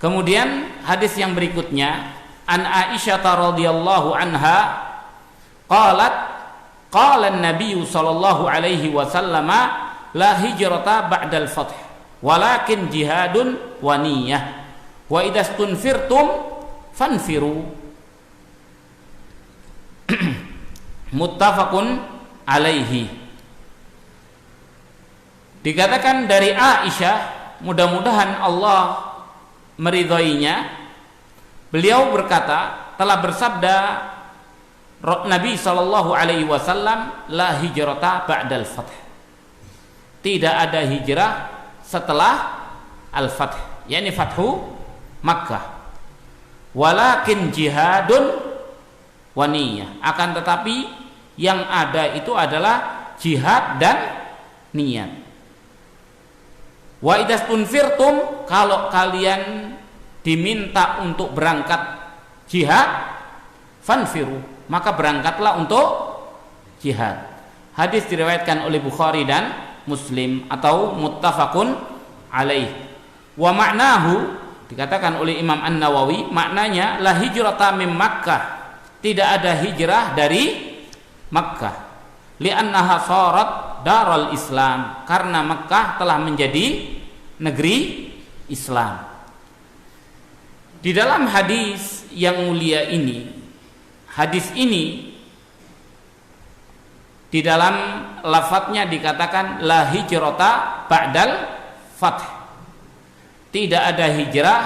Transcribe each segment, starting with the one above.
Kemudian hadis yang berikutnya, an Aisyah radhiyallahu anha qalat qala an-nabiy sallallahu alaihi wasallam la hijrata ba'dal fath walakin jihadun wa niyyah wa idastunfirtum fanfiru. Muttafaqun alaihi. Dikatakan dari Aisyah, mudah-mudahan Allah meridhoinya, beliau berkata, telah bersabda Nabi sallallahu alaihi wasallam, la hijrata ba'dal fath. Tidak ada hijrah setelah al-fath, yakni fathu Makkah. Walakin jihadun wa niyyah. Akan tetapi yang ada itu adalah jihad dan niat. Wa idastunfirtum, kalau kalian diminta untuk berangkat jihad, fanfiru, maka berangkatlah untuk jihad. Hadis diriwayatkan oleh Bukhari dan Muslim atau muttafaqun alaih. Wa ma'nahu, dikatakan oleh Imam An-Nawawi, maknanya la hijrata min Makkah, tidak ada hijrah dari Makkah. Li'annaha sarat darul Islam, karena Makkah telah menjadi negeri Islam. Di dalam hadis yang mulia ini, hadis ini di dalam lafadznya dikatakan la hijrata ba'dal fath. Tidak ada hijrah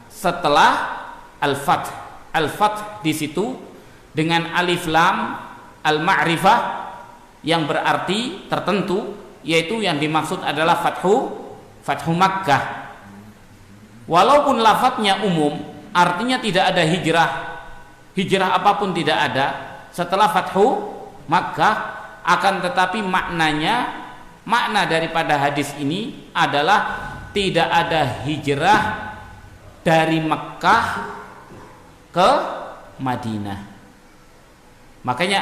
setelah al-fath. Al-fath di situ dengan alif lam al-ma'rifah yang berarti tertentu, yaitu yang dimaksud adalah fathu Makkah. Walaupun lafadznya umum, artinya tidak ada hijrah apapun tidak ada setelah fathu Makkah, akan tetapi makna daripada hadis ini adalah tidak ada hijrah dari Makkah ke Madinah. Makanya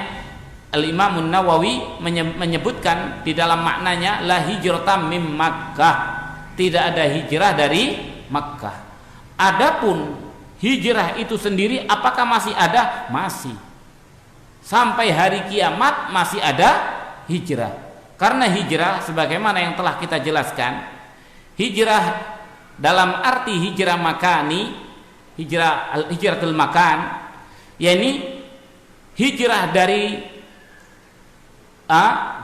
Al-Imam An-Nawawi menyebutkan di dalam maknanya la hijrata mim Makkah, tidak ada hijrah dari Makkah. Adapun hijrah itu sendiri apakah masih ada? Masih. Sampai hari kiamat masih ada hijrah. Karena hijrah sebagaimana yang telah kita jelaskan, hijrah dalam arti hijrah makani, hijratul makan, yakni hijrah dari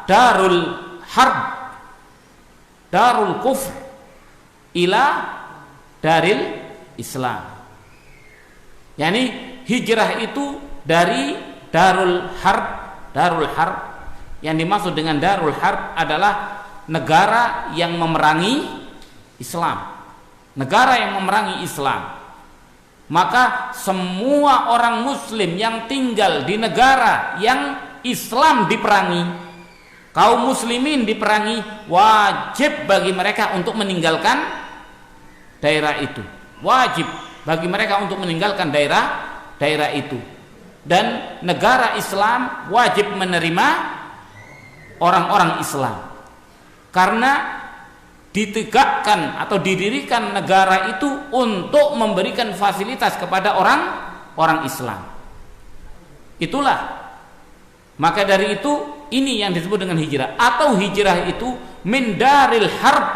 darul harb, darul kufr ila daril Islam. Yani hijrah itu dari darul harb, yang dimaksud dengan darul harb adalah negara yang memerangi Islam. Negara yang memerangi Islam. Maka semua orang muslim yang tinggal di negara yang Islam diperangi, kaum muslimin diperangi, wajib bagi mereka untuk meninggalkan daerah itu. Wajib bagi mereka untuk meninggalkan daerah itu. Dan negara Islam wajib menerima orang-orang Islam. Karena ditegakkan atau didirikan negara itu untuk memberikan fasilitas kepada orang Islam. Itulah, maka dari itu ini yang disebut dengan hijrah. Atau hijrah itu min daril harb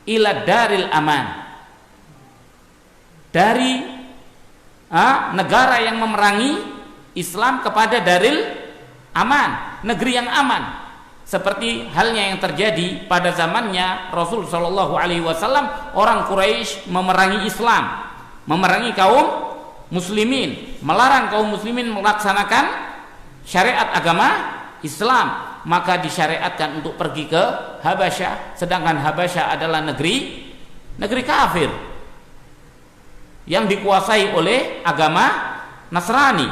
ila daril aman, dari negara yang memerangi Islam kepada daril aman, negeri yang aman. Seperti halnya yang terjadi pada zamannya Rasul Shallallahu Alaihi Wasallam, orang Quraisy memerangi Islam, memerangi kaum muslimin, melarang kaum muslimin melaksanakan syariat agama Islam. Maka disyariatkan untuk pergi ke Habasyah, sedangkan Habasyah adalah negeri kafir yang dikuasai oleh agama Nasrani.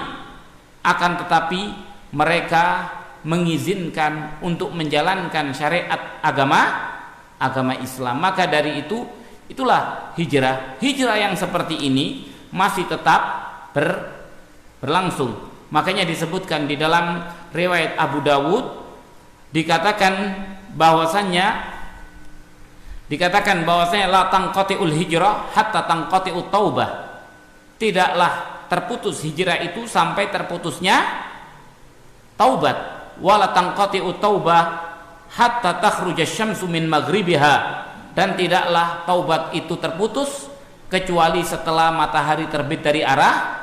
Akan tetapi mereka mengizinkan untuk menjalankan syariat agama Islam. Maka dari itu, itulah hijrah. Hijrah yang seperti ini masih tetap berlangsung. Makanya disebutkan di dalam riwayat Abu Dawud, dikatakan bahwasannya dikatakan bahwasanya la tanqati'ul hijrah hatta tanqati'ut taubah. Tidaklah terputus hijrah itu sampai terputusnya taubat. Wala tanqati'ut taubah hatta takhruja syamsu min maghribiha, dan tidaklah taubat itu terputus kecuali setelah matahari terbit dari arah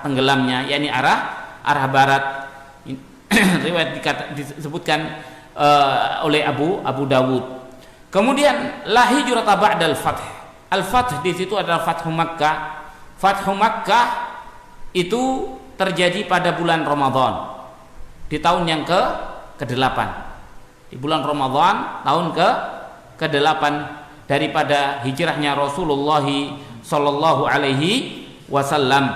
tenggelamnya, yakni arah barat. Riwayat disebutkan oleh Abu Dawud. Kemudian la hijrata ba'dal fath. Al-fath di situ adalah Fathu Makkah. Fathu Makkah itu terjadi pada bulan Ramadan di tahun yang ke-8. Di bulan Ramadan tahun ke-8 daripada hijrahnya Rasulullah sallallahu alaihi wasallam.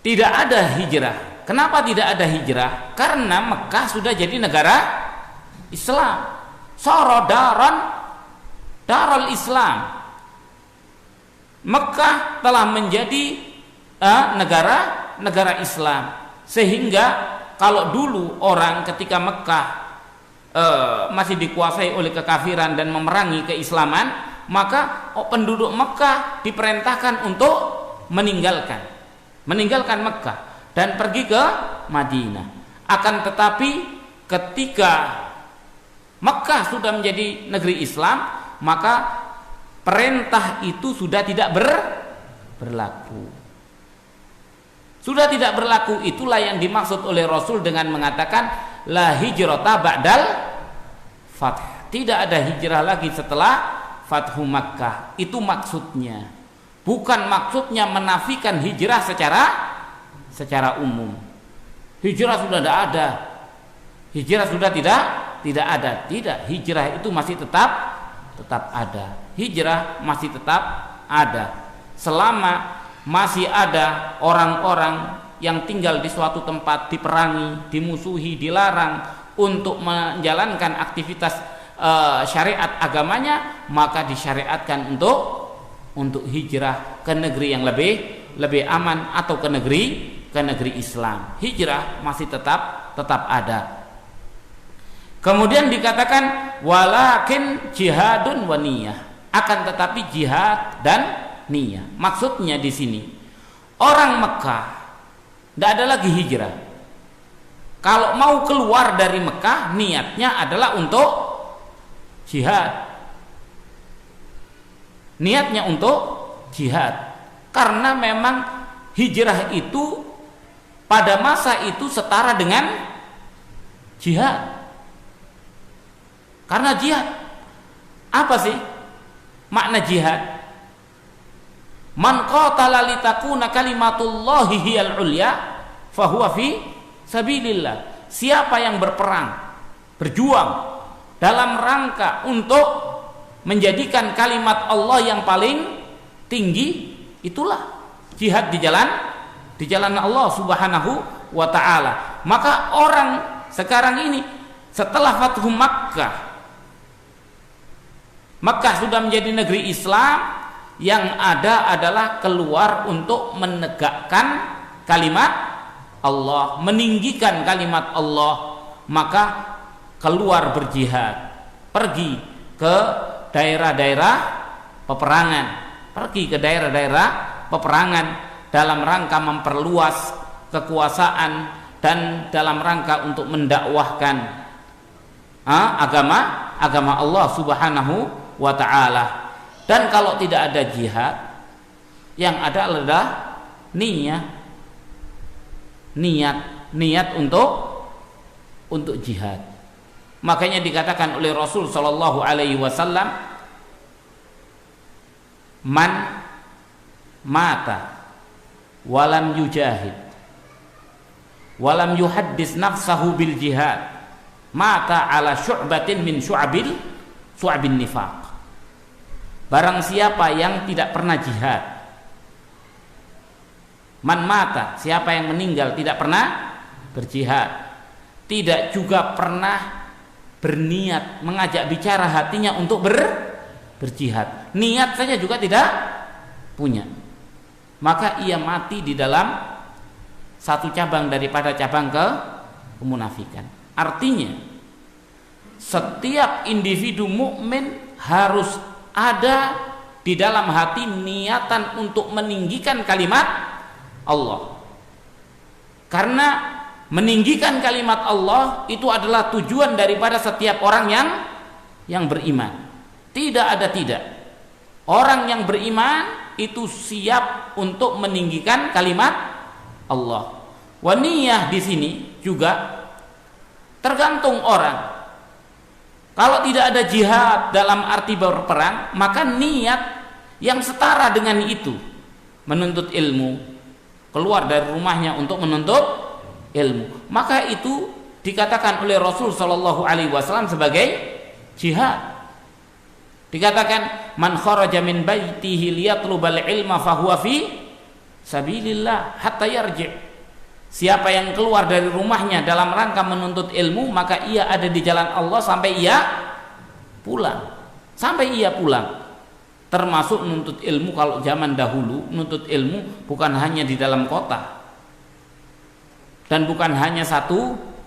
Tidak ada hijrah. Kenapa tidak ada hijrah? Karena Mekah sudah jadi negara Islam. Darul Islam. Mekah telah menjadi negara Islam. Sehingga kalau dulu orang ketika Mekah masih dikuasai oleh kekafiran dan memerangi keislaman, maka penduduk Mekah diperintahkan untuk meninggalkan Mekah dan pergi ke Madinah. Akan tetapi ketika Mekah sudah menjadi negeri Islam, maka perintah itu sudah tidak berlaku. Sudah tidak berlaku. Itulah yang dimaksud oleh Rasul dengan mengatakan la hijrata ba'dal fath. Tidak ada hijrah lagi setelah Fathu Makkah. Itu maksudnya. Bukan maksudnya menafikan hijrah secara umum. Hijrah sudah tidak ada. Hijrah sudah tidak ada. Tidak, hijrah itu masih tetap ada. Hijrah masih tetap ada. Selama masih ada orang-orang yang tinggal di suatu tempat diperangi, dimusuhi, dilarang untuk menjalankan aktivitas syariat agamanya, maka disyariatkan untuk hijrah ke negeri yang lebih aman atau ke negeri Islam. Hijrah masih tetap ada. Kemudian dikatakan walakin jihadun wa niyah, akan tetapi jihad dan niyah. Maksudnya di sini orang Mekah tidak ada lagi hijrah. Kalau mau keluar dari Mekah, niatnya adalah untuk jihad. Niatnya untuk jihad. Karena memang hijrah itu pada masa itu setara dengan jihad. Karena jihad, apa sih makna jihad? Man qatala litakuna kalimatullahi hiyal ulya fahuwa fi sabilillah. Siapa yang berjuang dalam rangka untuk menjadikan kalimat Allah yang paling tinggi, itulah jihad di jalan Allah Subhanahu wa taala. Maka orang sekarang ini setelah Fathu Makkah sudah menjadi negeri Islam, yang ada adalah keluar untuk menegakkan kalimat Allah, meninggikan kalimat Allah. Maka keluar berjihad, pergi ke daerah-daerah peperangan dalam rangka memperluas kekuasaan dan dalam rangka untuk mendakwahkan agama Allah Subhanahu wa ta'ala. Dan kalau tidak ada jihad, yang ada adalah niat untuk jihad. Makanya dikatakan oleh Rasul sallallahu alaihi wasallam, man mata walam yujahid walam yuhaddis nafsahu bil jihad mata ala syu'batin min syu'abin nifaq. Barang siapa yang tidak pernah jihad, man mata, siapa yang meninggal tidak pernah berjihad, tidak juga pernah berniat mengajak bicara hatinya untuk berjihad, niat saja juga tidak punya, maka ia mati di dalam satu cabang daripada cabang kemunafikan. Artinya setiap individu mukmin harus ada di dalam hati niatan untuk meninggikan kalimat Allah. Karena meninggikan kalimat Allah itu adalah tujuan daripada setiap orang yang beriman. Tidak ada tidak. Orang yang beriman itu siap untuk meninggikan kalimat Allah. Wa niyah di sini juga tergantung orang. Kalau tidak ada jihad dalam arti berperang, maka niat yang setara dengan itu, menuntut ilmu, keluar dari rumahnya untuk menuntut ilmu, maka itu dikatakan oleh Rasul Shallallahu Alaihi Wasallam sebagai jihad. Dikatakan man kharaja min baitihi liyatlubal ilma fahuwa fi sabilillah hatta yarji'. Siapa yang keluar dari rumahnya dalam rangka menuntut ilmu, maka ia ada di jalan Allah sampai ia pulang. Sampai ia pulang. Termasuk menuntut ilmu kalau zaman dahulu, menuntut ilmu bukan hanya di dalam kota. Dan bukan hanya 1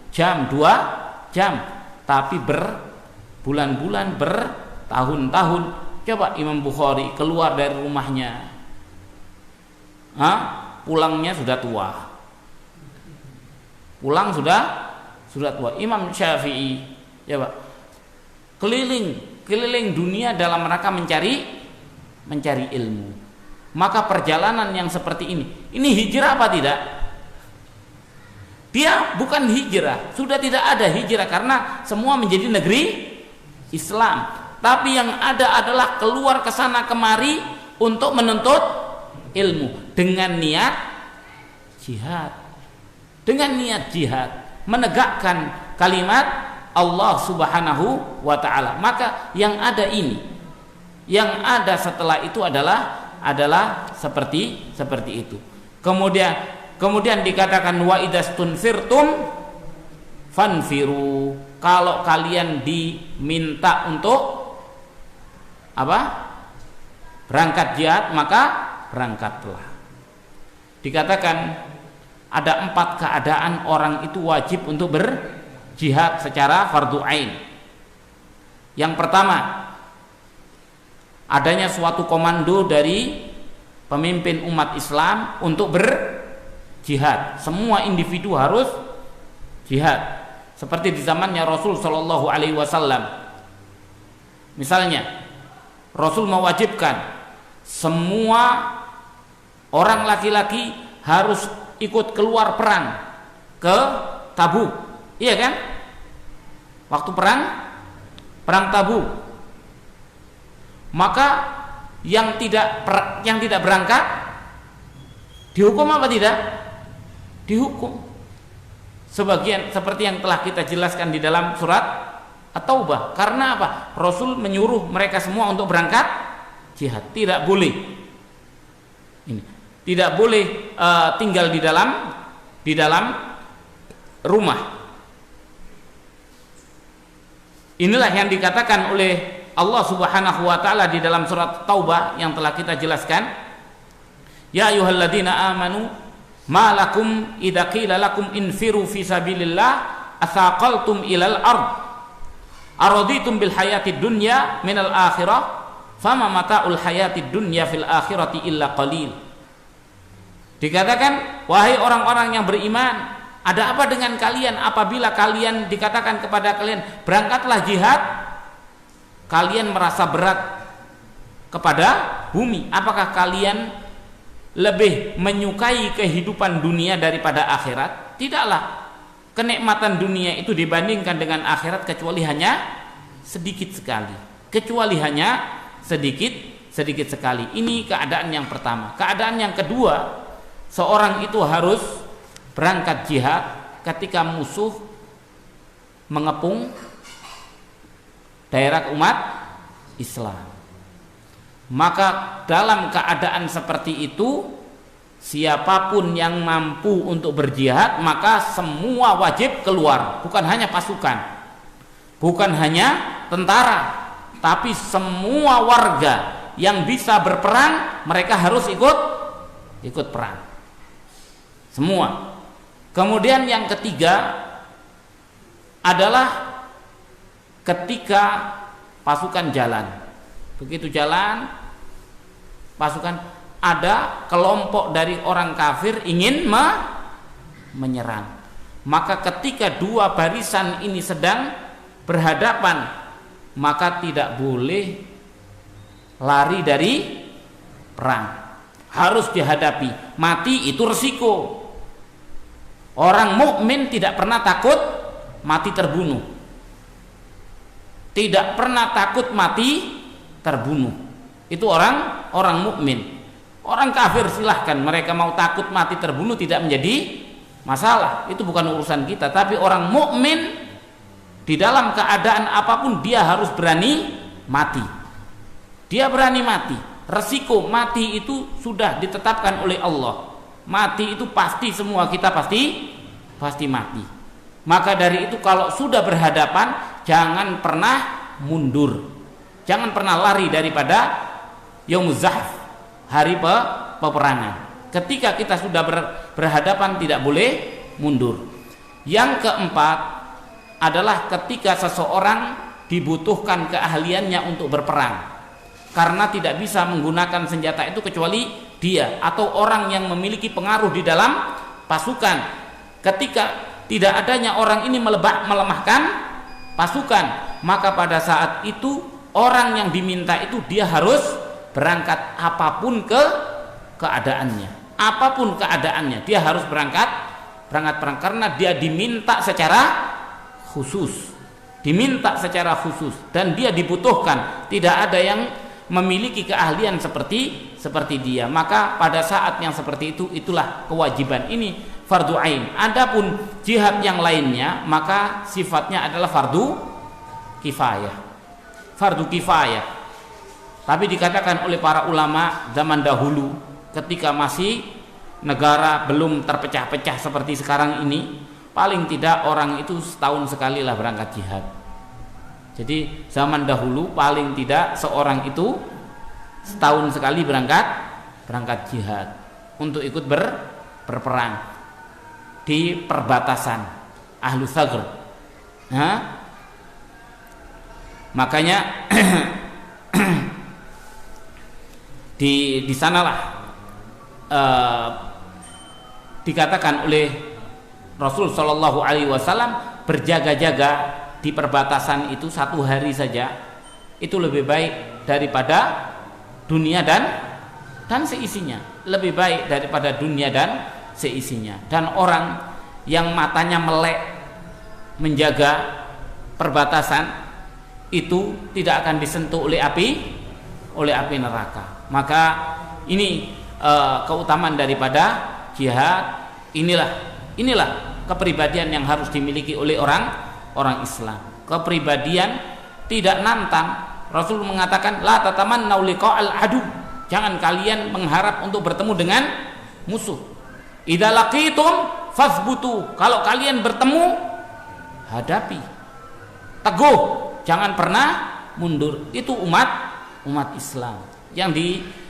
jam, 2 jam, tapi berbulan-bulan, bertahun-tahun. Coba Imam Bukhari keluar dari rumahnya, pulangnya sudah tua. Pulang sudah tua. Imam Syafi'i, ya Pak, keliling dunia dalam rangka mencari ilmu. Maka perjalanan yang seperti ini hijrah apa tidak? Dia bukan hijrah, sudah tidak ada hijrah karena semua menjadi negeri Islam. Tapi yang ada adalah keluar ke sana kemari untuk menuntut ilmu dengan niat jihad. Dengan niat jihad, menegakkan kalimat Allah Subhanahu wa ta'ala. Maka yang ada ini, yang ada setelah itu adalah seperti itu. Kemudian dikatakan wa idastunfirtum fanfiru. Kalau kalian diminta untuk berangkat jihad, maka berangkatlah. Dikatakan ada 4 keadaan orang itu wajib untuk berjihad secara fardu ain. Yang pertama, adanya suatu komando dari pemimpin umat Islam untuk berjihad. Semua individu harus jihad. Seperti di zamannya Rasul Shallallahu Alaihi Wasallam. Misalnya, Rasul mewajibkan semua orang laki-laki harus ikut keluar perang ke Tabuk, iya kan? Waktu perang Tabuk, maka yang tidak berangkat dihukum apa tidak? Dihukum. Sebagian seperti yang telah kita jelaskan di dalam surat At-Taubah. Karena apa? Rasul menyuruh mereka semua untuk berangkat jihad. Tidak boleh. Tidak boleh tinggal di dalam rumah. Inilah yang dikatakan oleh Allah Subhanahu wa taala di dalam surat Taubah yang telah kita jelaskan. Ya ayyuhalladzina amanu ma lakum idza qila lakum infiru fi sabilillah athaqaltum ilal ard araditum bil hayatid dunya minal akhirah fama mata'ul hayatid dunya fil akhirati illa qalil. Dikatakan, wahai orang-orang yang beriman, ada apa dengan kalian apabila kalian dikatakan kepada kalian berangkatlah jihad, kalian merasa berat kepada bumi? Apakah kalian lebih menyukai kehidupan dunia daripada akhirat? Tidaklah. Kenikmatan dunia itu dibandingkan dengan akhirat kecuali hanya sedikit sekali. Sedikit sekali. Ini keadaan yang pertama. Keadaan yang kedua, seorang itu harus berangkat jihad ketika musuh mengepung daerah umat Islam. Maka dalam keadaan seperti itu, siapapun yang mampu untuk berjihad, maka semua wajib keluar. Bukan hanya pasukan, bukan hanya tentara, tapi semua warga yang bisa berperang, mereka harus ikut perang. Semua. Kemudian yang ketiga adalah ketika pasukan jalan. Begitu jalan pasukan, ada kelompok dari orang kafir ingin menyerang. Maka ketika dua barisan ini sedang berhadapan, maka tidak boleh lari dari perang, harus dihadapi. Mati itu resiko. Orang mukmin tidak pernah takut mati terbunuh, tidak pernah takut mati terbunuh. Itu orang mukmin. Orang kafir silahkan, mereka mau takut mati terbunuh tidak menjadi masalah, itu bukan urusan kita. Tapi orang mukmin di dalam keadaan apapun dia harus berani mati. Dia berani mati. Resiko mati itu sudah ditetapkan oleh Allah. Mati itu pasti, semua kita pasti mati. Maka dari itu kalau sudah berhadapan, jangan pernah mundur, jangan pernah lari daripada yaumuz zahf, hari peperangan. Ketika kita sudah berhadapan tidak boleh mundur. Yang keempat adalah ketika seseorang dibutuhkan keahliannya untuk berperang, karena tidak bisa menggunakan senjata itu kecuali dia atau orang yang memiliki pengaruh di dalam pasukan. Ketika tidak adanya orang ini melemahkan pasukan, maka pada saat itu orang yang diminta itu dia harus berangkat apapun keadaannya. Apapun keadaannya dia harus berangkat perang, karena dia diminta secara khusus. Diminta secara khusus dan dia dibutuhkan. Tidak ada yang memiliki keahlian seperti dia. Maka pada saat yang seperti itu, itulah kewajiban. Ini fardu ain. Adapun jihad yang lainnya maka sifatnya adalah fardu kifayah. Fardu kifayah. Tapi dikatakan oleh para ulama zaman dahulu, ketika masih negara belum terpecah-pecah seperti sekarang ini, paling tidak orang itu setahun sekali lah berangkat jihad. Jadi zaman dahulu paling tidak seorang itu setahun sekali berangkat jihad untuk ikut berperang di perbatasan ahlu thagr. Nah, makanya di sanalah dikatakan oleh Rasul Shallallahu Alaihi Wasallam, berjaga-jaga di perbatasan itu 1 hari saja itu lebih baik daripada dunia dan seisinya. Lebih baik daripada dunia dan seisinya. Dan orang yang matanya melek menjaga perbatasan itu tidak akan disentuh oleh api neraka. Maka ini keutamaan daripada jihad. Inilah kepribadian yang harus dimiliki oleh orang Islam. Kepribadian tidak nantang. Rasul mengatakan la tatamannau liqa'al adu. Jangan kalian mengharap untuk bertemu dengan musuh. Idza laqitum fasbutu. Kalau kalian bertemu, hadapi. Teguh, jangan pernah mundur. Itu umat Islam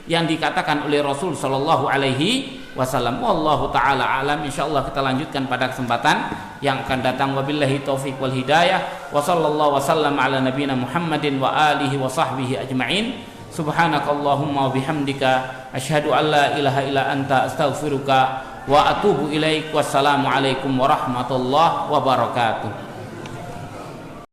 yang dikatakan oleh Rasul sallallahu alaihi wasallam. Wallahu taala alam. Insyaallah kita lanjutkan pada kesempatan yang akan datang. Wabillahi taufik wal hidayah. Wa sallallahu wasallam ala nabiyyina Muhammadin wa alihi wa sahbihi ajma'in. Subhanakallahumma wa bihamdika asyhadu an la ilaha illa anta astaghfiruka wa atubu ilaik. Wassalamu alaikum warahmatullahi wabarakatuh.